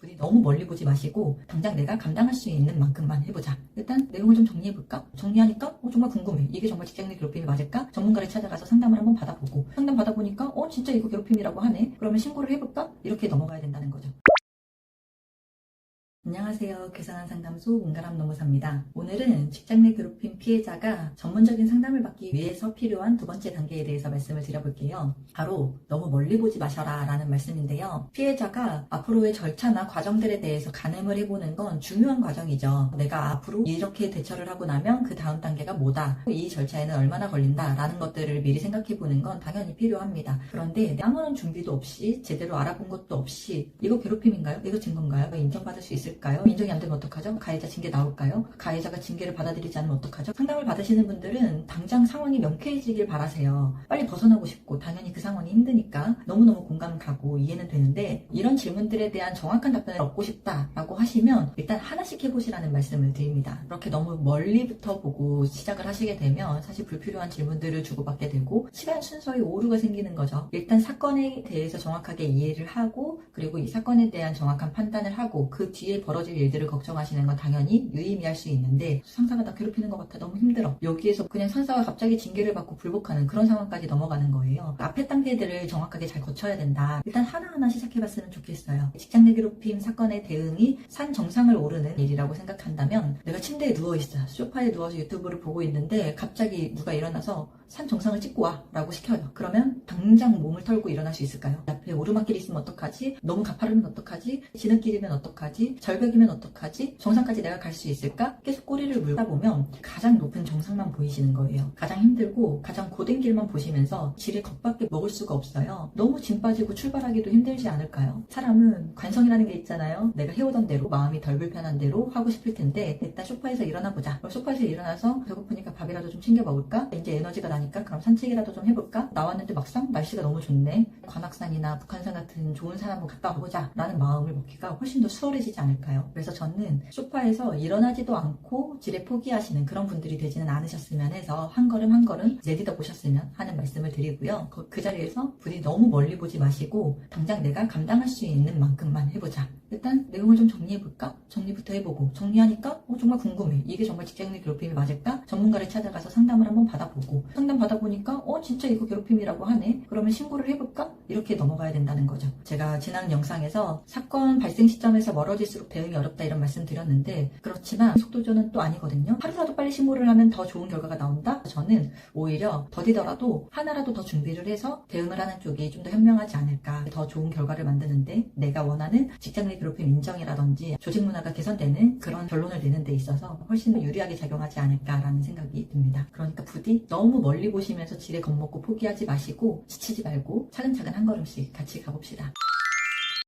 부디 너무 멀리 보지 마시고 당장 내가 감당할 수 있는 만큼만 해보자. 일단 내용을 좀 정리해볼까? 정리하니까 정말 궁금해. 이게 정말 직장 내 괴롭힘이 맞을까? 전문가를 찾아가서 상담을 한번 받아보고 상담 받아보니까 진짜 이거 괴롭힘이라고 하네? 그러면 신고를 해볼까? 이렇게 넘어가야 된다는 거죠. 안녕하세요. 괴상한 상담소 문가람 노무사입니다. 오늘은 직장 내 괴롭힘 피해자가 전문적인 상담을 받기 위해서 필요한 두 번째 단계에 대해서 말씀을 드려볼게요. 바로 너무 멀리 보지 마셔라 라는 말씀인데요. 피해자가 앞으로의 절차나 과정들에 대해서 가늠을 해보는 건 중요한 과정이죠. 내가 앞으로 이렇게 대처를 하고 나면 그 다음 단계가 뭐다, 이 절차에는 얼마나 걸린다 라는 것들을 미리 생각해보는 건 당연히 필요합니다. 그런데 아무런 준비도 없이 제대로 알아본 것도 없이 이거 괴롭힘인가요? 이거 증거인가요? 인정받을 수 있을까요? 인정이 안 되면 어떡하죠? 가해자 징계 나올까요? 가해자가 징계를 받아들이지 않으면 어떡하죠? 상담을 받으시는 분들은 당장 상황이 명쾌해지길 바라세요. 빨리 벗어나고 싶고 당연히 그 상황이 힘드니까 너무너무 공감 가고 이해는 되는데, 이런 질문들에 대한 정확한 답변을 얻고 싶다라고 하시면 일단 하나씩 해보시라는 말씀을 드립니다. 그렇게 너무 멀리부터 보고 시작을 하시게 되면 사실 불필요한 질문들을 주고받게 되고 시간 순서에 오류가 생기는 거죠. 일단 사건에 대해서 정확하게 이해를 하고, 그리고 이 사건에 대한 정확한 판단을 하고 그 뒤에 벌어질 일들을 걱정하시는 건 당연히 유의미할 수 있는데, 상사가 나 괴롭히는 것 같아, 너무 힘들어, 여기에서 그냥 상사가 갑자기 징계를 받고 불복하는 그런 상황까지 넘어가는 거예요. 앞에 단계들을 정확하게 잘 거쳐야 된다. 일단 하나하나 시작해봤으면 좋겠어요. 직장 내 괴롭힘 사건의 대응이 산 정상을 오르는 일이라고 생각한다면, 내가 침대에 누워있어, 소파에 누워서 유튜브를 보고 있는데 갑자기 누가 일어나서 산 정상을 찍고 와 라고 시켜요. 그러면 당장 몸을 털고 일어날 수 있을까요? 앞에 오르막길이 있으면 어떡하지? 너무 가파르면 어떡하지? 지름길이면 어떡하지? 절벽이면 어떡하지? 정상까지 내가 갈 수 있을까? 계속 꼬리를 물다 보면 가장 높은 정상만 보이시는 거예요. 가장 힘들고 가장 고된 길만 보시면서 지레 겉밖에 먹을 수가 없어요. 너무 짐 빠지고 출발하기도 힘들지 않을까요? 사람은 관성이라는 게 있잖아요. 내가 해오던 대로, 마음이 덜 불편한 대로 하고 싶을 텐데, 일단 소파에서 일어나 보자. 그럼 소파에서 일어나서 배고프니까 밥이라도 좀 챙겨 먹을까? 이제 에너지가 나니까 그럼 산책이라도 좀 해볼까? 나왔는데 막상 날씨가 너무 좋네. 관악산이나 북한산 같은 좋은 산 한번 갔다 와보자 라는 마음을 먹기가 훨씬 더 수월해지지 않을까요? 그래서 저는 소파에서 일어나지도 않고 지레 포기하시는 그런 분들이 되지는 않으셨으면 해서 한 걸음 한 걸음 내딛어 보셨으면 하는 말씀을 드리고요. 그 자리에서 부디 너무 멀리 보지 마시고 당장 내가 감당할 수 있는 만큼만 해보자. 일단 내용을 좀 정리해볼까? 정리부터 해보고, 정리하니까 정말 궁금해. 이게 정말 직장 내 괴롭힘이 맞을까? 전문가를 찾아가서 상담을 한번 받아보고 상담 받아보니까 진짜 이거 괴롭힘이라고 하네? 그러면 신고를 해볼까? 이렇게 넘어가야 된다는 거죠. 제가 지난 영상에서 사건 발생 시점에서 멀어질수록 대응이 어렵다 이런 말씀 드렸는데, 그렇지만 속도전은 또 아니거든요. 하루라도 빨리 신고를 하면 더 좋은 결과가 나온다? 저는 오히려 더디더라도 하나라도 더 준비를 해서 대응을 하는 쪽이 좀 더 현명하지 않을까. 더 좋은 결과를 만드는데, 내가 원하는 직장 내 괴롭힘 인정이라든지 조직 문화가 개선되는 그런 결론을 내는 데 있어서 훨씬 더 유리하게 작용하지 않을까라는 생각이 듭니다. 그러니까 부디 너무 멀리 보시면서 지레 겁먹고 포기하지 마시고 지치지 말고 차근차근 한 걸음씩 같이 가봅시다.